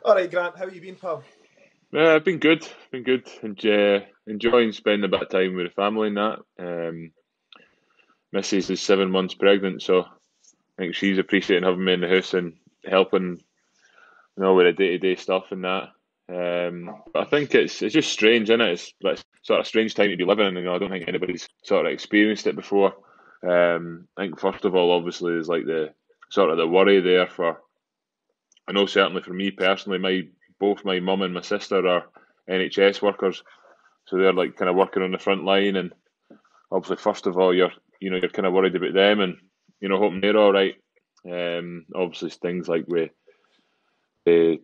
All right, Grant, how you been, pal? Yeah, I've been good, and enjoying spending a bit of time with the family and that. Mrs. is 7 months pregnant, so I think she's appreciating having me in the house and helping, with the day to day stuff and that. But I think it's just strange, isn't it? It's like sort of strange time to be living in. I don't think anybody's sort of experienced it before. I think first of all, obviously, there's like the sort of the worry there for. I know certainly for me personally, my both my mum and my sister are NHS workers. So they're like kind of working on the front line, and obviously, first of all, you're kind of worried about them, and hoping they're all right. Obviously, things like with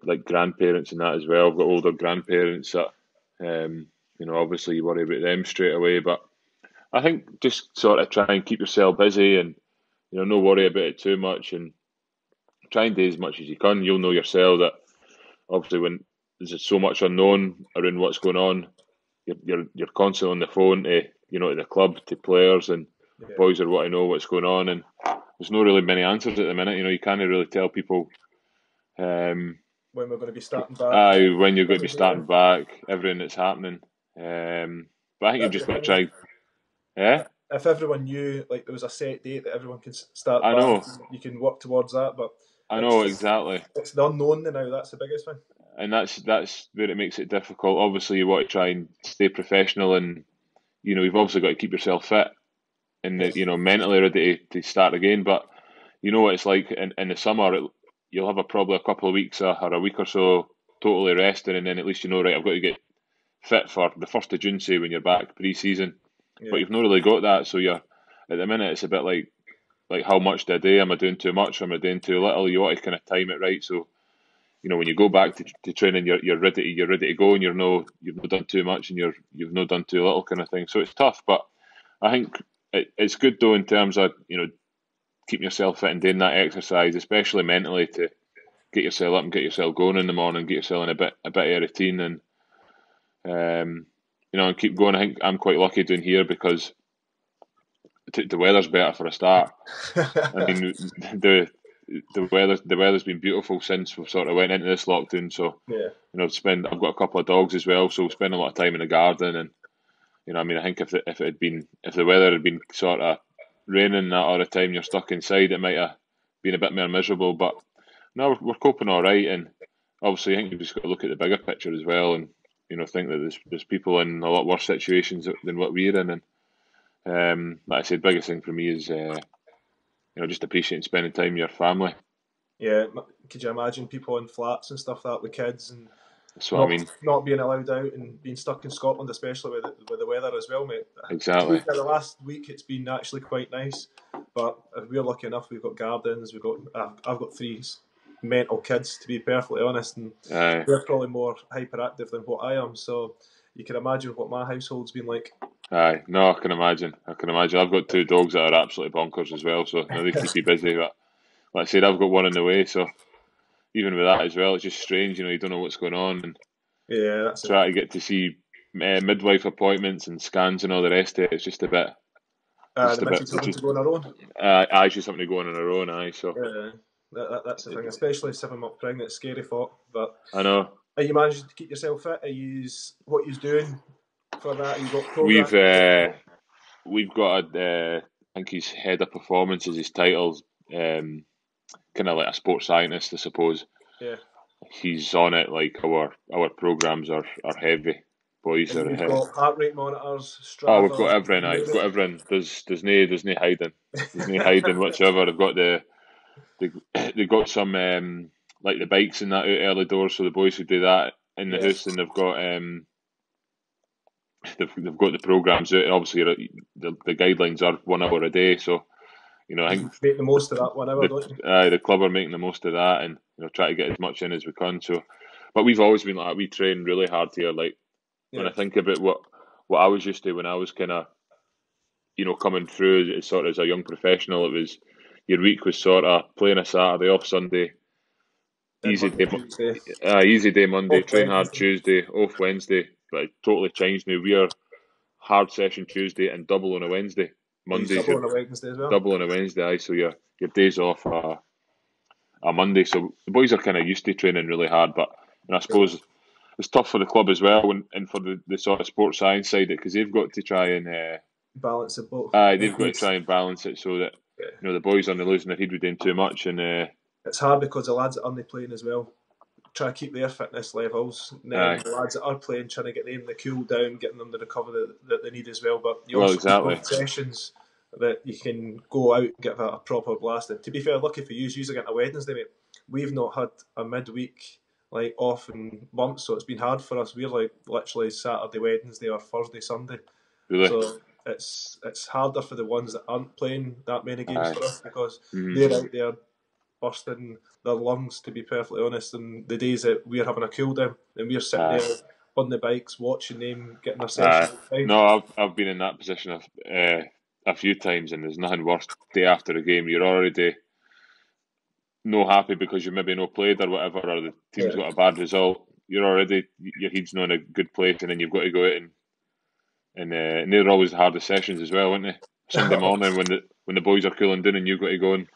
like grandparents and that as well. I've got older grandparents that, obviously you worry about them straight away. But I think just sort of try and keep yourself busy, and no worry about it too much, and try and do as much as you can. You'll know yourself that obviously when there's so much unknown around what's going on, you're constantly on the phone to to the club, to players, and Yeah. boys are wanting to know what's going on, and there's no really many answers at the minute. You can't really tell people um, When we're going to be starting back, when you're going to be availability. starting back, everything that's happening. But I think you've That's the just got to thing. try. Yeah, If everyone knew, like, there was a set date that everyone can start I back, know, you can work towards that. But I it's know just, exactly, it's the unknown now. That's the biggest thing. and that's where it makes it difficult. Obviously, you want to try and stay professional, and you've obviously got to keep yourself fit and Yes. mentally ready to start again. But you know what it's like in the summer. You'll have probably a couple of weeks or a week or so totally resting, and then at least right. I've got to get fit for the 1st of June, say when you're back pre-season. But Yeah. you've not really got that, so you're at the minute it's a bit like how much do I do? Am I doing too much? Am I doing too little? You want to kind of time it right, so when you go back to training, you're ready to go, and you've not done too much, and you've not done too little, kind of thing. So it's tough, but I think it's good though in terms of keeping yourself fit and doing that exercise, especially mentally, to get yourself up and get yourself going in the morning, get yourself in a bit of a routine, and and keep going. I think I'm quite lucky doing here because the weather's better for a start. I mean, the the weather's been beautiful since we sort of went into this lockdown. So Yeah. I've got a couple of dogs as well, so we spend a lot of time in the garden. And I mean, I think if the weather had been sort of raining that all the time, you're stuck inside, it might have been a bit more miserable. But no, we're coping all right. And obviously, I think you've just got to look at the bigger picture as well, and think that there's people in a lot worse situations than what we're in. And like I said, biggest thing for me is just appreciating spending time with your family. Yeah. Could you imagine people in flats and stuff like that with kids and That's what I not mean. not being allowed out and being stuck in Scotland, especially with the weather as well, mate. To be Exactly. fair, the last week it's been actually quite nice, but if we're lucky enough, we've got gardens. I've got three mental kids, to be perfectly honest, and Aye, they're probably more hyperactive than what I am. So you can imagine what my household's been like. aye. No, I can imagine. I can imagine. I've got two dogs that are absolutely bonkers as well, so they keep you busy. But like I said, I've got one in the way, so even with that as well, it's just strange. You don't know what's going on, and Yeah, that's it. try to get to see midwife appointments and scans and all the rest of it. It's The just a bit. missus It's having just to go on her own. I just something to go on her own. Aye, so That's the thing, especially 7 month pregnant. It's scary thought, but I know are you managing to keep yourself fit? Are you what you doing for that? You got we've programs? we've got a. I think he's head of performance is his title. Um, Kind of like a sports scientist, I suppose. Yeah. He's on it. Like our programs are heavy. Boys And are. you've got heart rate monitors, Oh, we've got Strava, everything. you Aye, we've got name everything. There's no hiding. There's no hiding it. whatsoever. I've got the they got some like the bikes and that out early doors, so the boys who do that in the Yes. house, and they've got the programs out. And obviously, the guidelines are 1 hour a day, so I You think make the most of that whenever, don't you? the club are making the most of that, and try to get as much in as we can. So, but we've always been like that. We train really hard here. Like when Yeah. I think about what I was used to when I was kind of coming through as sort of as a young professional, it was your week was sort of playing a Saturday, off Sunday, And easy Monday, day, Tuesday, easy day Monday, off train hard Wednesday. Tuesday, off Wednesday. But it totally changed now. We are hard session Tuesday and double on a Wednesday. Are you Mondays double your on a Wednesday as well? double on a Wednesday, aye, so your days off a Monday. So the boys are kind of used to training really hard, but And I suppose it's tough for the club as well, and for the sort of sports science side, because they've got to try and balance of both. they've got to try and balance it so that the boys aren't losing their head with doing too much, and it's hard because the lads that aren't playing as well try to keep their fitness levels. And then the lads that are playing, trying to get them the cool down, getting them the recovery that they need as well. But you also exactly. have sessions that you can go out and get a proper blast. And to be fair, lucky for you, you're getting a Wednesday, mate. We've not had a midweek off in months, so it's been hard for us. We're literally Saturday, Wednesday, or Thursday, Sunday. Really? So it's harder for the ones that aren't playing that many games for us because they're out there bursting their lungs, to be perfectly honest, and the days that we're having a cool down and we're sitting there on the bikes watching them getting their session. No, I've been in that position a few times, and there's nothing worse. Day after a game, you're already no happy because you maybe no played or whatever, or the team's got a bad result. You're already, your head's not in a good place, and then you've got to go out and they're always the hardest sessions as well, aren't they? Sunday morning when the boys are cooling down and you've got to go and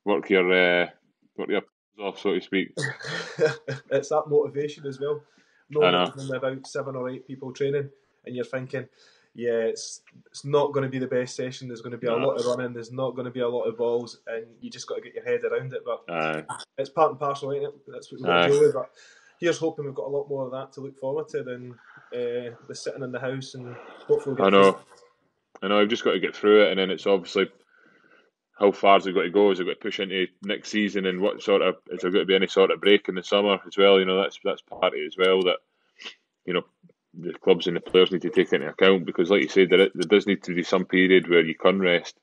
work your off, so to speak. It's that motivation as well. Normally about 7 or 8 people training, and you're thinking, it's not going to be the best session. There's going to be a lot of running. There's not going to be a lot of balls, and you just got to get your head around it. But it's part and parcel, ain't it? That's what we've got to do with. But here's hoping we've got a lot more of that to look forward to than the sitting in the house and hopefully. I know. I've just got to get through it, and then it's obviously how far has it got to go? Is it got to push into next season, and what sort of is there going to be any sort of break in the summer as well? That's part of it as well that the clubs and the players need to take into account, because, like you said, there does need to be some period where you can rest.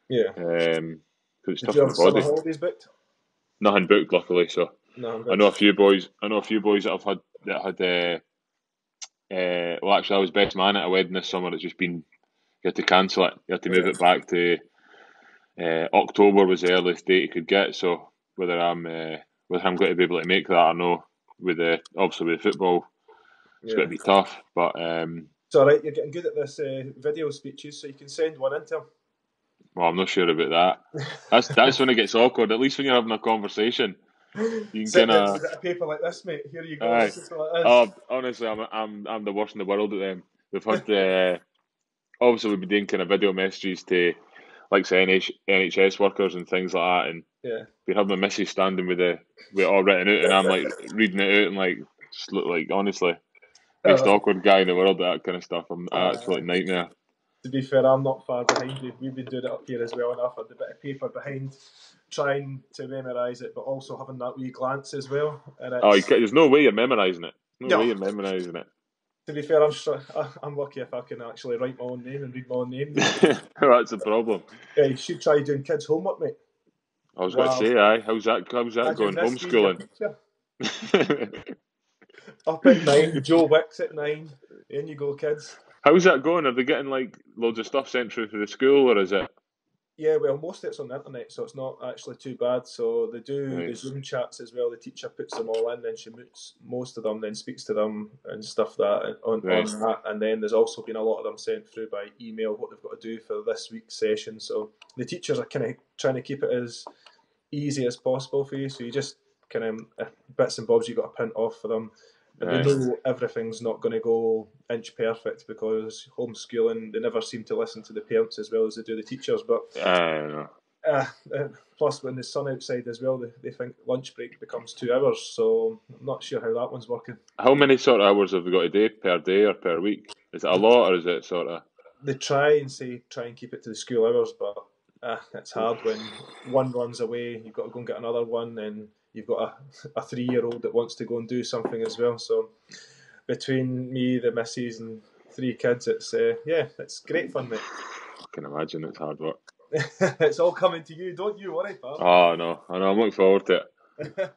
Yeah. Because it's tough on on the body. Summer holidays booked? Nothing booked, luckily. So I know a few boys. That have had well, actually, I was best man at a wedding this summer. It's just been, you had to cancel it. You had to move it back to October was the earliest date you could get. So whether I'm going to be able to make that or no, obviously with football, it's going to be tough. But it's all right. You're getting good at this video speeches, so you can send one into him. Well, I'm not sure about that. That's when it gets awkward. At least when you're having a conversation, you can kind of a paper like this, mate. Here you go. Like oh, honestly, I'm the worst in the world at them. We've had obviously we've been doing kind of video messages to, like, say, NHS workers and things like that, and we have my missus standing with it all written out, and I'm like reading it out, and just look like, honestly, most awkward guy in the world at that kind of stuff. I'm an absolute nightmare. To be fair, I'm not far behind you. We've been doing it up here as well, and I've had a bit of paper behind, trying to memorise it, but also having that wee glance as well. And there's no way you're memorising it. No way you're memorising it. To be fair, I'm lucky if I can actually write my own name and read my own name. That's a problem. Yeah, you should try doing kids' homework, mate. I was going to say, how's that going? Homeschooling. Up at 9, Joe Wicks at 9. In you go, kids. How's that going? Are they getting loads of stuff sent through for the school, or is it? Yeah, well, most of it's on the internet, so it's not actually too bad. So they do the Zoom chats as well. The teacher puts them all in, then she mutes most of them, then speaks to them and stuff on that. And then there's also been a lot of them sent through by email what they've got to do for this week's session. So the teachers are kind of trying to keep it as easy as possible for you. So you just kind of bits and bobs you got to print off for them. And they know everything's not going to go inch perfect, because homeschooling, they never seem to listen to the parents as well as they do the teachers. But plus, when there's sun outside as well, they think lunch break becomes 2 hours. So I'm not sure how that one's working. How many sort of hours have we got a day, per day or per week? Is it a lot, or is it sort of? They try and keep it to the school hours, but it's hard when one runs away. You've got to go and get another one, and you've got a 3-year-old that wants to go and do something as well. So between me, the missus, and 3 kids, it's great fun, mate. I can imagine it's hard work. It's all coming to you. Don't you worry, pal. Oh no, I know. I'm looking forward to it.